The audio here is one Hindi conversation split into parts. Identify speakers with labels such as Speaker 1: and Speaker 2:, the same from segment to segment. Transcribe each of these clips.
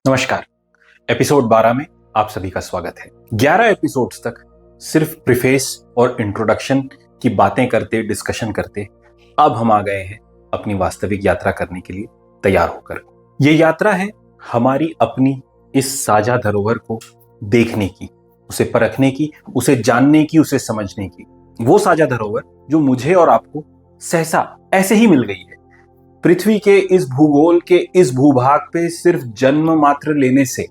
Speaker 1: नमस्कार। एपिसोड 12 में आप सभी का स्वागत है। 11 एपिसोड्स तक सिर्फ प्रीफेस और इंट्रोडक्शन की बातें करते, डिस्कशन करते, अब हम आ गए हैं अपनी वास्तविक यात्रा करने के लिए तैयार होकर। ये यात्रा है हमारी अपनी इस साझा धरोहर को देखने की, उसे परखने की, उसे जानने की, उसे समझने की। वो साझा धरोहर जो मुझे और आपको सहसा ऐसे ही मिल गई है। पृथ्वी के इस भूगोल के इस भूभाग पे सिर्फ जन्म मात्र लेने से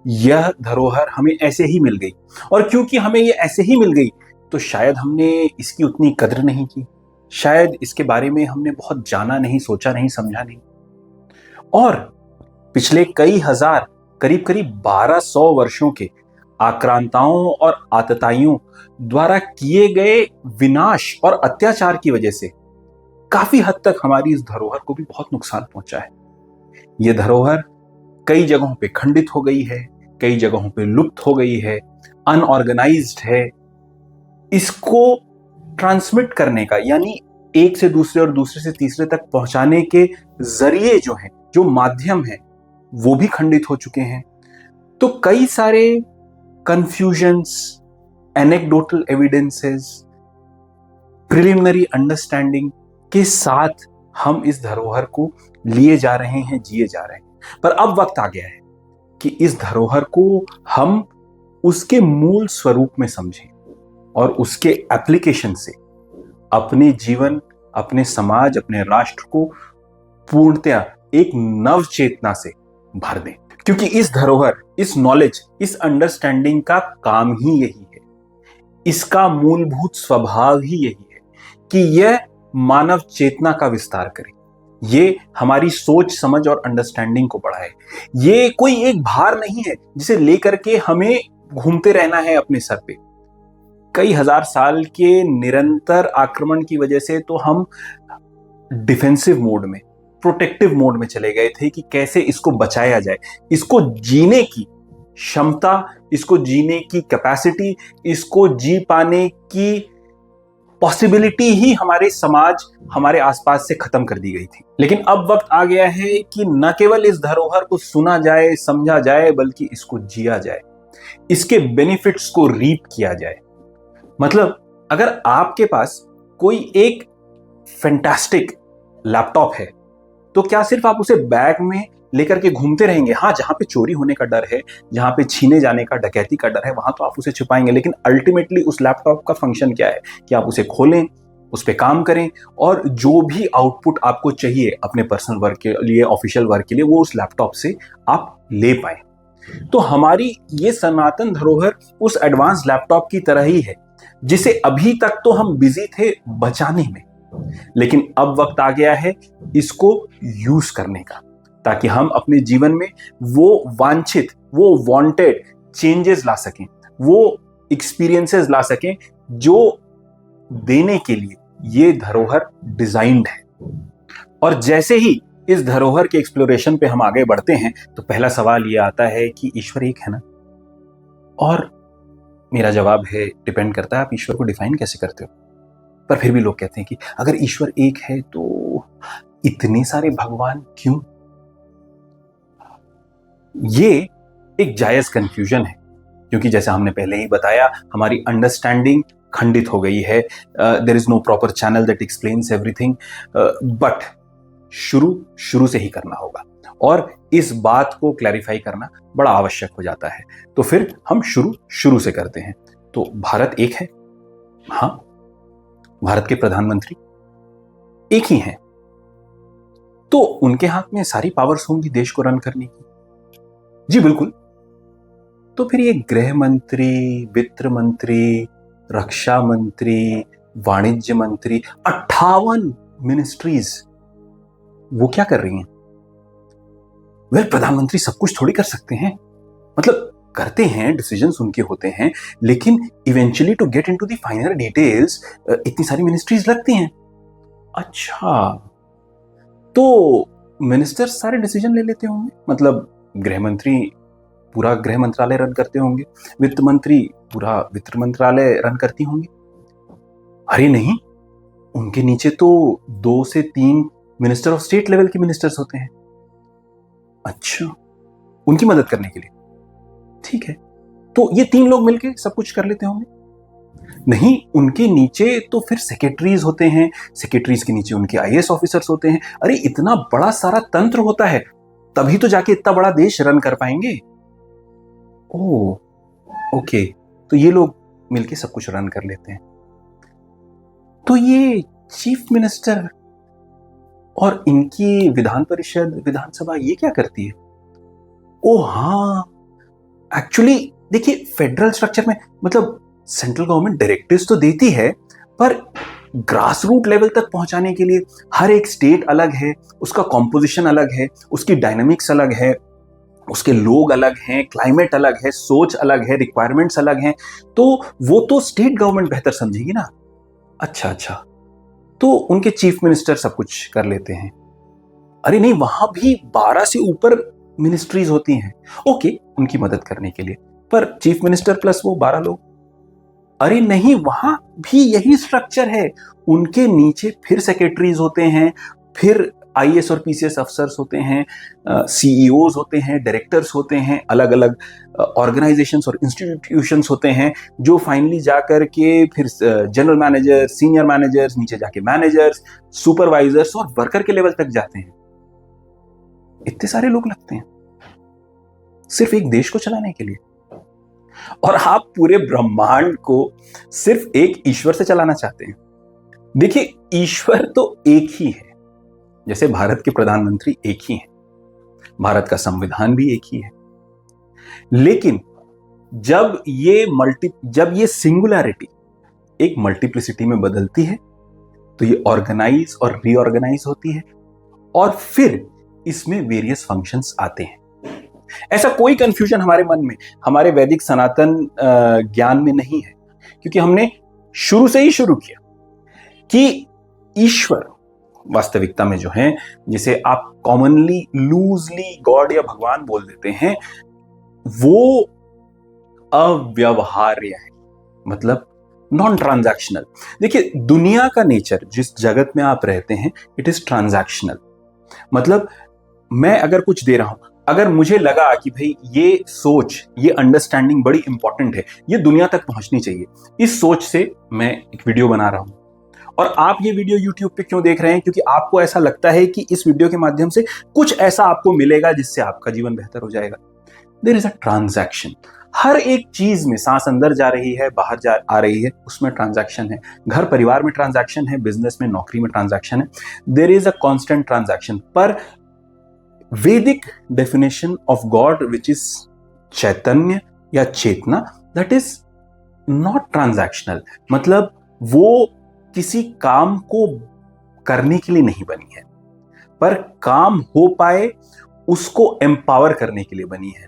Speaker 1: यह धरोहर हमें ऐसे ही मिल गई। और क्योंकि हमें ये ऐसे ही मिल गई तो शायद हमने इसकी उतनी कद्र नहीं की, शायद इसके बारे में हमने बहुत जाना नहीं, सोचा नहीं, समझा नहीं। और पिछले कई हजार, करीब करीब 1200 वर्षों के आक्रांताओं और आतताइयों द्वारा किए गए विनाश और अत्याचार की वजह से काफी हद तक हमारी इस धरोहर को भी बहुत नुकसान पहुंचा है। यह धरोहर कई जगहों पे खंडित हो गई है, कई जगहों पे लुप्त हो गई है, अनऑर्गेनाइज्ड है। इसको ट्रांसमिट करने का, यानी एक से दूसरे और दूसरे से तीसरे तक पहुंचाने के जरिए जो है, जो माध्यम है, वो भी खंडित हो चुके हैं। तो कई सारे confusions, anecdotal evidences, preliminary understanding के साथ हम इस धरोहर को लिए जा रहे हैं, जिए जा रहे हैं। पर अब वक्त आ गया है कि इस धरोहर को हम उसके मूल स्वरूप में समझें और उसके एप्लीकेशन से अपने जीवन, अपने समाज, अपने राष्ट्र को पूर्णतया एक नव चेतना से भर दें। क्योंकि इस धरोहर, इस नॉलेज, इस अंडरस्टैंडिंग का काम ही यही है, इसका मूलभूत स्वभाव ही यही है कि यह मानव चेतना का विस्तार करे, ये हमारी सोच, समझ और अंडरस्टैंडिंग को बढ़ाए। ये कोई एक भार नहीं है जिसे लेकर के हमें घूमते रहना है अपने सर पे। कई हजार साल के निरंतर आक्रमण की वजह से तो हम डिफेंसिव मोड में, प्रोटेक्टिव मोड में चले गए थे कि कैसे इसको बचाया जाए। इसको जीने की क्षमता, इसको जीने की कैपेसिटी, इसको जी पाने की पॉसिबिलिटी ही हमारे समाज, हमारे आसपास से खत्म कर दी गई थी। लेकिन अब वक्त आ गया है कि न केवल इस धरोहर को सुना जाए, समझा जाए, बल्कि इसको जिया जाए, इसके बेनिफिट्स को रीप किया जाए। मतलब अगर आपके पास कोई एक फैंटास्टिक लैपटॉप है तो क्या सिर्फ आप उसे बैग में लेकर के घूमते रहेंगे? हाँ, जहां पे चोरी होने का डर है, जहां पे छीने जाने का, डकैती का डर है, वहां तो आप उसे छिपाएंगे। लेकिन अल्टीमेटली उस लैपटॉप का फंक्शन क्या है कि आप उसे खोलें, उस पर काम करें और जो भी आउटपुट आपको चाहिए अपने पर्सनल वर्क के लिए, ऑफिशियल वर्क के लिए, वो उस लैपटॉप से आप ले पाए। तो हमारी ये सनातन धरोहर उस एडवांस लैपटॉप की तरह ही है जिसे अभी तक तो हम बिजी थे बचाने में, लेकिन अब वक्त आ गया है इसको यूज करने का, ताकि हम अपने जीवन में वो वांछित, वो वांटेड चेंजेस ला सकें, वो एक्सपीरियंसेस ला सकें जो देने के लिए ये धरोहर डिजाइंड है। और जैसे ही इस धरोहर के एक्सप्लोरेशन पे हम आगे बढ़ते हैं तो पहला सवाल ये आता है कि ईश्वर एक है ना? और मेरा जवाब है, डिपेंड करता है आप ईश्वर को डिफाइन कैसे करते हो। पर फिर भी लोग कहते हैं कि अगर ईश्वर एक है तो इतने सारे भगवान क्यों? ये एक जायज कंफ्यूजन है, क्योंकि जैसा हमने पहले ही बताया, हमारी अंडरस्टैंडिंग खंडित हो गई है। There is no proper channel that explains everything, but शुरू से ही करना होगा और इस बात को क्लैरिफाई करना बड़ा आवश्यक हो जाता है। तो फिर हम शुरू से करते हैं। तो भारत एक है? हाँ, भारत के प्रधानमंत्री एक ही हैं, तो उनके हाथ में सारी पावर्स होंगी देश को रन करने की। जी बिल्कुल। तो फिर ये गृह मंत्री, वित्त मंत्री, रक्षा मंत्री, वाणिज्य मंत्री, 58 मिनिस्ट्रीज, वो क्या कर रही हैं? प्रधानमंत्री सब कुछ थोड़ी कर सकते हैं। मतलब करते हैं, डिसीजंस उनके होते हैं, लेकिन eventually to get into the final details इतनी सारी मिनिस्ट्रीज लगती हैं। अच्छा, तो मिनिस्टर्स सारे डिसीजन ले लेते होंगे? मतलब गृह मंत्री पूरा गृह मंत्रालय रन करते होंगे, वित्त मंत्री पूरा वित्त मंत्रालय रन करती होंगी? अरे नहीं, उनके नीचे तो 2 से 3 मिनिस्टर ऑफ स्टेट लेवल के मिनिस्टर्स होते हैं। अच्छा, उनकी मदद करने के लिए। ठीक है, तो ये 3 लोग मिलके सब कुछ कर लेते होंगे? नहीं, उनके नीचे तो फिर सेक्रेटरीज होते हैं, सेक्रेटरीज के नीचे उनके आईएएस ऑफिसर्स होते हैं। अरे इतना बड़ा सारा तंत्र होता है, तभी तो जाके इतना बड़ा देश रन कर पाएंगे। ओह, ओके, तो ये लोग मिलके सब कुछ रन कर लेते हैं। तो ये चीफ मिनिस्टर और इनकी विधान परिषद, विधानसभा, ये क्या करती है? ओ हाँ, एक्चुअली देखिए, फेडरल स्ट्रक्चर में मतलब सेंट्रल गवर्नमेंट डायरेक्टिव्स तो देती है, पर ग्रास रूट लेवल तक पहुंचाने के लिए हर एक स्टेट अलग है, उसका कॉम्पोजिशन अलग है, उसकी डायनामिक्स अलग है, उसके लोग अलग हैं, क्लाइमेट अलग है, सोच अलग है, रिक्वायरमेंट्स अलग हैं, तो वो तो स्टेट गवर्नमेंट बेहतर समझेगी ना। अच्छा अच्छा, तो उनके चीफ मिनिस्टर सब कुछ कर लेते हैं। अरे नहीं, वहां भी 12 से ऊपर मिनिस्ट्रीज होती हैं, ओके, उनकी मदद करने के लिए, पर चीफ मिनिस्टर प्लस वो 12 लोग। अरे नहीं, वहां भी यही स्ट्रक्चर है, उनके नीचे फिर सेक्रेटरीज होते हैं, फिर आईएएस और पीसीएस अफसर्स होते हैं, सीईओज होते हैं, डायरेक्टर्स होते हैं, अलग अलग ऑर्गेनाइजेशंस और इंस्टीट्यूशंस होते हैं, जो फाइनली जाकर के फिर जनरल मैनेजर, सीनियर मैनेजर्स, नीचे जाके मैनेजर्स, सुपरवाइजर्स और वर्कर के लेवल तक जाते हैं। इतने सारे लोग लगते हैं सिर्फ एक देश को चलाने के लिए, और आप पूरे ब्रह्मांड को सिर्फ एक ईश्वर से चलाना चाहते हैं। देखिए, ईश्वर तो एक ही है, जैसे भारत के प्रधानमंत्री एक ही हैं, भारत का संविधान भी एक ही है, लेकिन जब ये सिंगुलैरिटी एक मल्टीप्लिसिटी में बदलती है, तो ये ऑर्गेनाइज और रीऑर्गेनाइज होती है, और फिर इसमें वेरियस फंक्शंस आते हैं। ऐसा कोई कंफ्यूजन हमारे मन में, हमारे वैदिक सनातन ज्ञान में नहीं है, क्योंकि हमने शुरू से ही शुरू किया कि ईश्वर वास्तविकता में जो है, जिसे आप कॉमनली लूजली गॉड या भगवान बोल देते हैं, वो अव्यवहार्य है, मतलब नॉन ट्रांजैक्शनल। देखिए, दुनिया का नेचर, जिस जगत में आप रहते हैं, इट इज ट्रांजैक्शनल। मतलब मैं अगर कुछ दे रहा हूं, अगर मुझे लगा कि भाई ये सोच, ये अंडरस्टैंडिंग बड़ी इंपॉर्टेंट है, ये दुनिया तक पहुंचनी चाहिए, इस सोच से मैं एक वीडियो बना रहा हूं, और आप ये वीडियो YouTube पे क्यों देख रहे हैं? क्योंकि आपको ऐसा लगता है कि इस वीडियो के माध्यम से कुछ ऐसा आपको मिलेगा जिससे आपका जीवन बेहतर हो जाएगा। There is a transaction. हर एक चीज में सांस अंदर जा रही है, बाहर आ रही है, उसमें ट्रांजैक्शन है। घर परिवार में ट्रांजैक्शन है, बिजनेस में, नौकरी में ट्रांजैक्शन है। There is a constant transaction. पर वैदिक definition of God, which is चैतन्य या चेतना, दैट इज नॉट ट्रांजैक्शनल। मतलब वो किसी काम को करने के लिए नहीं बनी है, पर काम हो पाए उसको एम्पावर करने के लिए बनी है।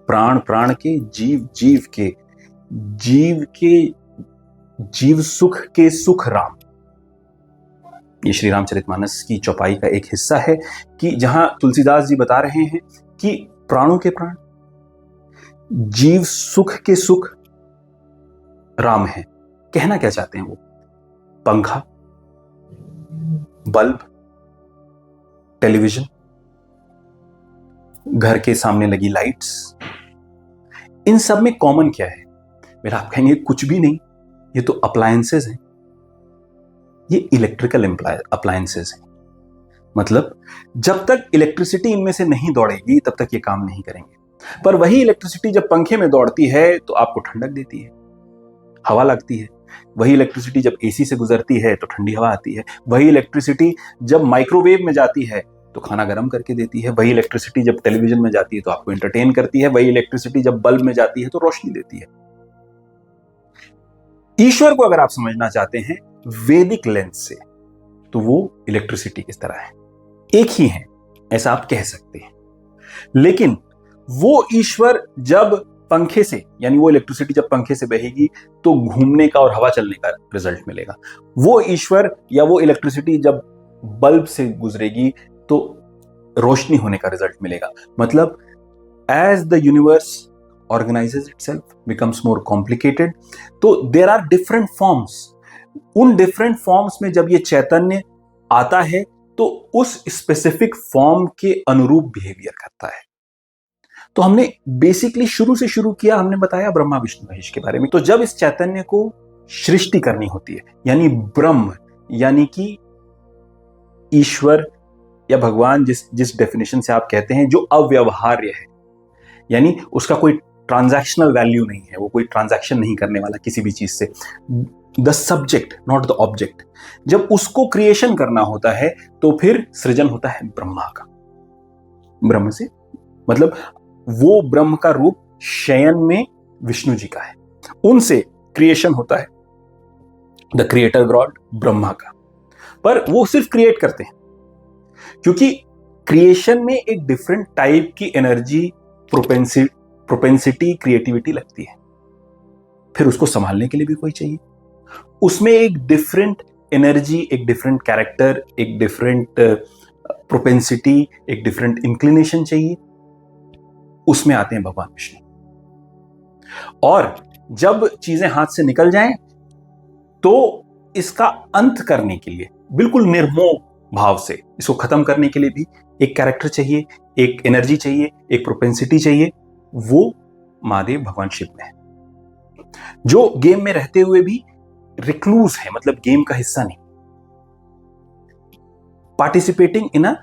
Speaker 1: प्राण प्राण के, जीव जीव के, जीव सुख के सुख राम। ये श्री रामचरितमानस की चौपाई का एक हिस्सा है, कि जहां तुलसीदास जी बता रहे हैं कि प्राणों के प्राण, जीव सुख के सुख राम है। कहना क्या चाहते हैं वो? पंखा, बल्ब, टेलीविजन, घर के सामने लगी लाइट्स, इन सब में कॉमन क्या है? मेरा आप कहेंगे कुछ भी नहीं, ये तो अप्लायंसेस हैं, ये इलेक्ट्रिकल अप्लायंसेस हैं। मतलब जब तक इलेक्ट्रिसिटी इनमें से नहीं दौड़ेगी तब तक ये काम नहीं करेंगे, पर वही इलेक्ट्रिसिटी जब पंखे में दौड़ती है तो आपको ठंडक देती है, हवा लगती है। वही इलेक्ट्रिसिटी जब एसी से गुजरती है तो ठंडी हवा आती है। वही इलेक्ट्रिसिटी जब माइक्रोवेव में जाती है तो खाना गर्म करके देती है। वही इलेक्ट्रिसिटी जब टेलीविजन में जाती है तो आपको एंटरटेन करती है। वही इलेक्ट्रिसिटी जब बल्ब में जाती है तो रोशनी देती है। ईश्वर को अगर आप समझना चाहते हैं वैदिक लेंस से, तो वो इलेक्ट्रिसिटी किस तरह है, एक ही है, ऐसा आप कह सकते हैं। लेकिन वो ईश्वर जब पंखे से, यानी वो इलेक्ट्रिसिटी जब पंखे से बहेगी तो घूमने का और हवा चलने का रिजल्ट मिलेगा। वो ईश्वर या वो इलेक्ट्रिसिटी जब बल्ब से गुजरेगी तो रोशनी होने का रिजल्ट मिलेगा। मतलब as the universe organises itself, becomes more complicated, तो देयर आर डिफरेंट फॉर्म्स। उन डिफरेंट फॉर्म्स में जब ये चैतन्य आता है तो उस स्पेसिफिक फॉर्म के अनुरूप बिहेवियर करता है। तो हमने बेसिकली शुरू से शुरू किया, हमने बताया ब्रह्मा विष्णु महेश के बारे में। तो जब इस चैतन्य को सृष्टि करनी होती है, यानी ब्रह्म यानी कि ईश्वर या भगवान, जिस डेफिनेशन से आप कहते हैं, जो अव्यवहार्य है, यानी उसका कोई ट्रांजैक्शनल वैल्यू नहीं है, वो कोई ट्रांजैक्शन नहीं करने वाला किसी भी चीज से, the subject not the object, जब उसको क्रिएशन करना होता है तो फिर सृजन होता है ब्रह्मा का। ब्रह्म से मतलब वो ब्रह्म का रूप शयन में विष्णु जी का है, उनसे क्रिएशन होता है द क्रिएटर गॉड ब्रह्मा का। पर वो सिर्फ क्रिएट करते हैं, क्योंकि क्रिएशन में एक डिफरेंट टाइप की एनर्जी, प्रोपेंसिटी, क्रिएटिविटी लगती है। फिर उसको संभालने के लिए भी कोई चाहिए, उसमें एक डिफरेंट एनर्जी, एक डिफरेंट कैरेक्टर, एक डिफरेंट प्रोपेंसिटी, एक डिफरेंट इंक्लिनेशन चाहिए। उसमें आते हैं भगवान विष्णु। और जब चीजें हाथ से निकल जाएं तो इसका अंत करने के लिए, बिल्कुल निर्मोह भाव से इसको खत्म करने के लिए भी एक कैरेक्टर चाहिए, एक एनर्जी चाहिए, एक प्रोपेंसिटी चाहिए। वो महादेव भगवान शिव में है, जो गेम में रहते हुए भी रिक्लूज है, मतलब गेम का हिस्सा नहीं, participating in a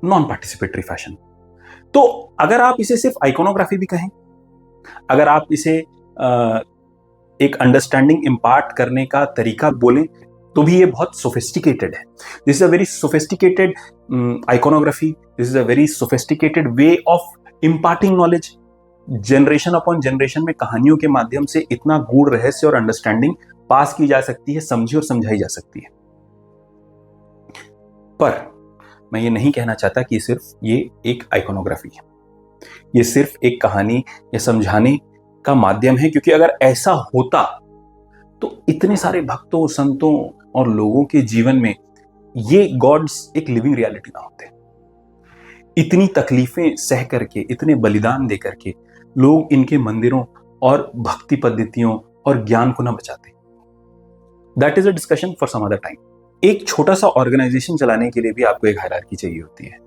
Speaker 1: non participatory fashion. तो अगर आप इसे सिर्फ आइकोनोग्राफी भी कहें, अगर आप इसे एक अंडरस्टैंडिंग इंपार्ट करने का तरीका बोलें, तो भी ये बहुत सोफिस्टिकेटेड है। This is a very sophisticated iconography, this is a very sophisticated way of imparting knowledge. Generation upon generation में कहानियों के माध्यम से इतना गूढ़ रहस्य और अंडरस्टैंडिंग पास की जा सकती है, समझी और समझाई जा सकती है। पर मैं ये नहीं कहना चाहता कि सिर्फ ये एक आइकोनोग्राफी है, ये सिर्फ एक कहानी या समझाने का माध्यम है, क्योंकि अगर ऐसा होता तो इतने सारे भक्तों, संतों और लोगों के जीवन में ये गॉड्स एक लिविंग रियलिटी ना होते। इतनी तकलीफें सह करके, इतने बलिदान दे करके लोग इनके मंदिरों और भक्ति पद्धतियों और ज्ञान को ना बचाते। That is a discussion for some other time. एक छोटा सा ऑर्गेनाइजेशन चलाने के लिए भी आपको एक हायरार्की चाहिए होती है।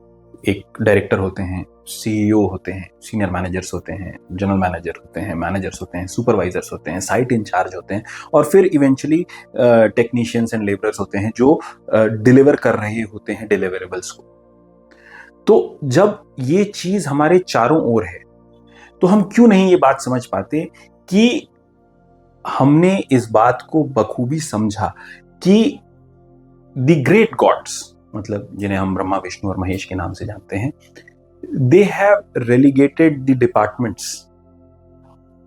Speaker 1: एक डायरेक्टर होते हैं, सीईओ होते हैं, सीनियर मैनेजर्स होते हैं, जनरल मैनेजर होते हैं, मैनेजर्स होते हैं, सुपरवाइजर्स होते हैं, साइट इंचार्ज होते हैं, और फिर इवेंचुअली टेक्नीशियंस एंड लेबरर्स होते हैं जो डिलीवर कर रहे होते हैं डिलीवरेबल्स को। तो जब ये चीज हमारे चारों ओर है तो हम क्यों नहीं ये बात समझ पाते कि हमने इस बात को बखूबी समझा कि द ग्रेट गॉड्स, मतलब जिन्हें हम ब्रह्मा विष्णु और महेश के नाम से जानते हैं, they have relegated the departments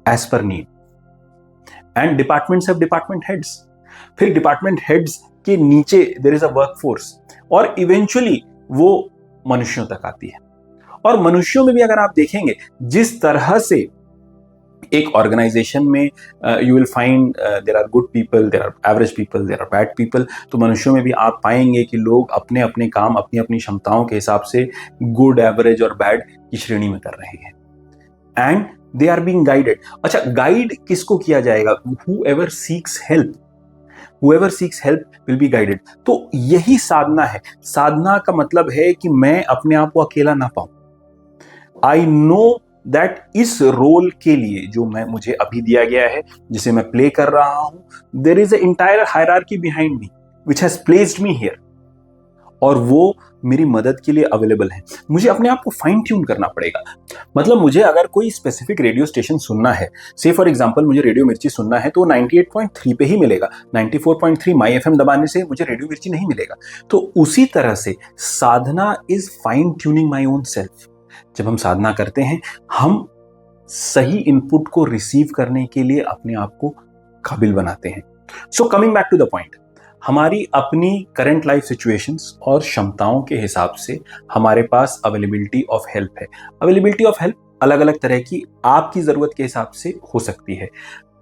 Speaker 1: as per need, and departments have department heads. फिर डिपार्टमेंट हेड्स के नीचे देयर इज अ वर्कफोर्स, और इवेंचुअली वो मनुष्यों तक आती है। और मनुष्यों में भी अगर आप देखेंगे, जिस तरह से एक ऑर्गेनाइजेशन में you will find there are good people, there are average people, there are bad people, तो मनुष्यों में भी आप पाएंगे कि लोग अपने अपने काम अपनी अपनी क्षमताओं के हिसाब से गुड, एवरेज और बैड की श्रेणी में कर रहे हैं, and they are being guided. अच्छा, गाइड किसको किया जाएगा? whoever seeks help, whoever seeks help will be guided। तो यही साधना है। साधना का मतलब है कि मैं अपने आप को अकेला ना पाऊं। आई नो दैट इस रोल के लिए जो मुझे अभी दिया गया है, जिसे मैं प्ले कर रहा हूं, there is a entire hierarchy behind me which has placed me here, और वो मेरी मदद के लिए अवेलेबल है। मुझे अपने आप को फाइन ट्यून करना पड़ेगा। मतलब मुझे अगर कोई स्पेसिफिक रेडियो स्टेशन सुनना है, से फॉर एग्जांपल मुझे रेडियो मिर्ची सुनना है, तो 98.3 पे ही मिलेगा। 94.3 माई एफएम दबाने से मुझे रेडियो मिर्ची नहीं मिलेगा। तो उसी तरह से साधना is fine tuning my own self. जब हम साधना करते हैं, हम सही इनपुट को रिसीव करने के लिए अपने आप को काबिल बनाते हैं। So coming back to the point, हमारी अपनी करंट लाइफ सिचुएशंस और क्षमताओं के हिसाब से हमारे पास अवेलेबिलिटी ऑफ हेल्प है। अवेलेबिलिटी ऑफ हेल्प अलग अलग तरह की आपकी जरूरत के हिसाब से हो सकती है।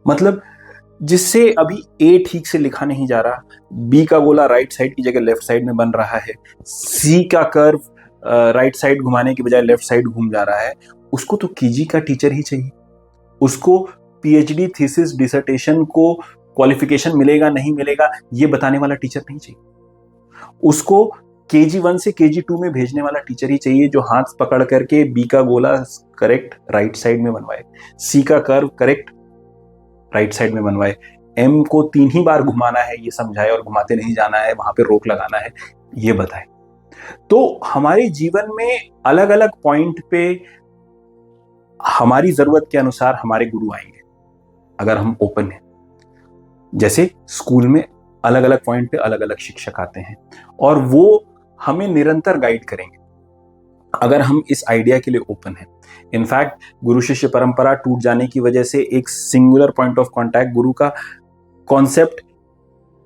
Speaker 1: मतलब जिससे अभी ए ठीक से लिखा नहीं जा रहा, बी का गोला राइट साइड की जगह लेफ्ट साइड में बन रहा है, सी का कर्व राइट साइड घुमाने की बजाय लेफ्ट साइड घूम जा रहा है, उसको तो कीजी का टीचर ही चाहिए। उसको पीएचडी थीसिस डिसर्टेशन को क्वालिफिकेशन मिलेगा नहीं मिलेगा ये बताने वाला टीचर नहीं चाहिए। उसको KG1 से KG2 में भेजने वाला टीचर ही चाहिए जो हाथ पकड़ करके बी का गोला करेक्ट राइट साइड में बनवाए, सी का कर्व करेक्ट राइट साइड में बनवाए, एम को 3 ही बार घुमाना है ये समझाए और घुमाते नहीं जाना है, वहां पे रोक लगाना है, ये बताए। तो हमारे जीवन में अलग अलग पॉइंट पे हमारी जरूरत के अनुसार हमारे गुरु आएंगे अगर हम ओपन हैं। जैसे स्कूल में अलग अलग पॉइंट पे अलग अलग शिक्षक आते हैं और वो हमें निरंतर गाइड करेंगे अगर हम इस आइडिया के लिए ओपन हैं। इनफैक्ट गुरु शिष्य परंपरा टूट जाने की वजह से एक सिंगुलर पॉइंट ऑफ कांटेक्ट गुरु का कॉन्सेप्ट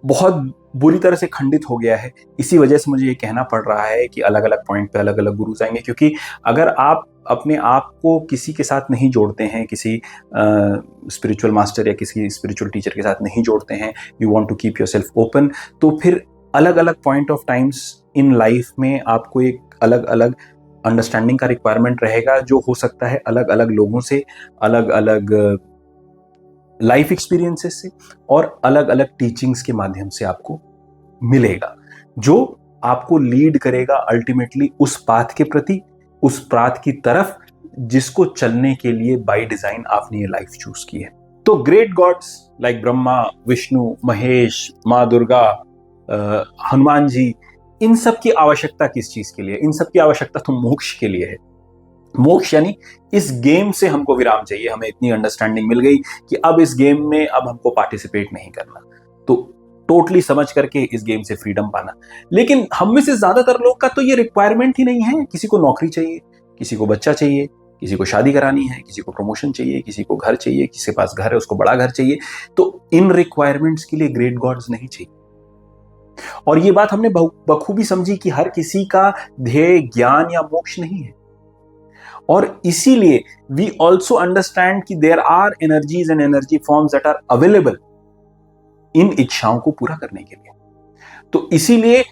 Speaker 1: बहुत बुरी तरह से खंडित हो गया है। इसी वजह से मुझे ये कहना पड़ रहा है कि अलग अलग पॉइंट पे अलग अलग गुरु आएंगे, क्योंकि अगर आप अपने आप को किसी के साथ नहीं जोड़ते हैं, किसी स्पिरिचुअल मास्टर या किसी स्पिरिचुअल टीचर के साथ नहीं जोड़ते हैं, you want to keep yourself open, तो फिर अलग अलग point of times in life में आपको एक अलग अलग अंडरस्टैंडिंग का रिक्वायरमेंट रहेगा, जो हो सकता है अलग अलग लोगों से, अलग अलग लाइफ एक्सपीरियंसेस से और अलग अलग टीचिंग्स के माध्यम से आपको मिलेगा, जो आपको लीड करेगा अल्टीमेटली उस पाथ के प्रति, उस पाथ की तरफ जिसको चलने के लिए बाय डिजाइन आपने ये लाइफ चूज की है। तो great gods like Brahma, Vishnu, Mahesh, माँ दुर्गा, हनुमान जी, इन सब की आवश्यकता किस चीज के लिए? इन सब की आवश्यकता तो मोक्ष के लिए है। मोक्ष यानी इस गेम से हमको विराम चाहिए। हमें इतनी अंडरस्टैंडिंग मिल गई कि अब इस गेम में अब हमको पार्टिसिपेट नहीं करना, तो टोटली समझ करके इस गेम से फ्रीडम पाना। लेकिन हम में से ज्यादातर लोग का तो ये रिक्वायरमेंट ही नहीं है। किसी को नौकरी चाहिए, किसी को बच्चा चाहिए, किसी को शादी करानी है, किसी को प्रमोशन चाहिए, किसी को घर चाहिए, किसी के पास घर है उसको बड़ा घर चाहिए। तो इन रिक्वायरमेंट्स के लिए ग्रेट गॉड्स नहीं चाहिए। और ये बात हमने बखूबी समझी कि हर किसी का ध्येय ज्ञान या मोक्ष नहीं है। और इसीलिए वी ऑल्सो अंडरस्टैंड कि there are energies and energy forms that are available in इच्छाओं को पूरा करने के लिए। तो इसीलिए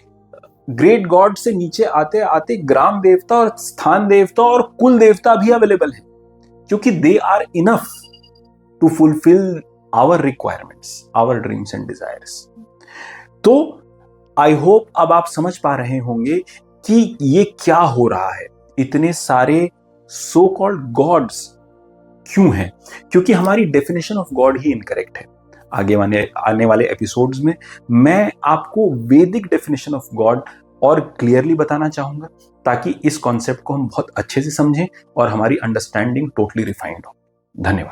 Speaker 1: ग्रेट गॉड से नीचे आते आते ग्राम देवता और स्थान देवता और कुल देवता भी अवेलेबल है, क्योंकि they are enough to fulfil our requirements, our dreams and desires. तो आई होप अब आप समझ पा रहे होंगे कि ये क्या हो रहा है, इतने सारे सो कॉल्ड गॉड्स क्यों हैं? क्योंकि हमारी definition of God he incorrect है। आगे आने वाले एपिसोड्स में मैं आपको वैदिक डेफिनेशन ऑफ गॉड और क्लियरली बताना चाहूंगा, ताकि इस कॉन्सेप्ट को हम बहुत अच्छे से समझें और हमारी अंडरस्टैंडिंग टोटली रिफाइंड हो। धन्यवाद।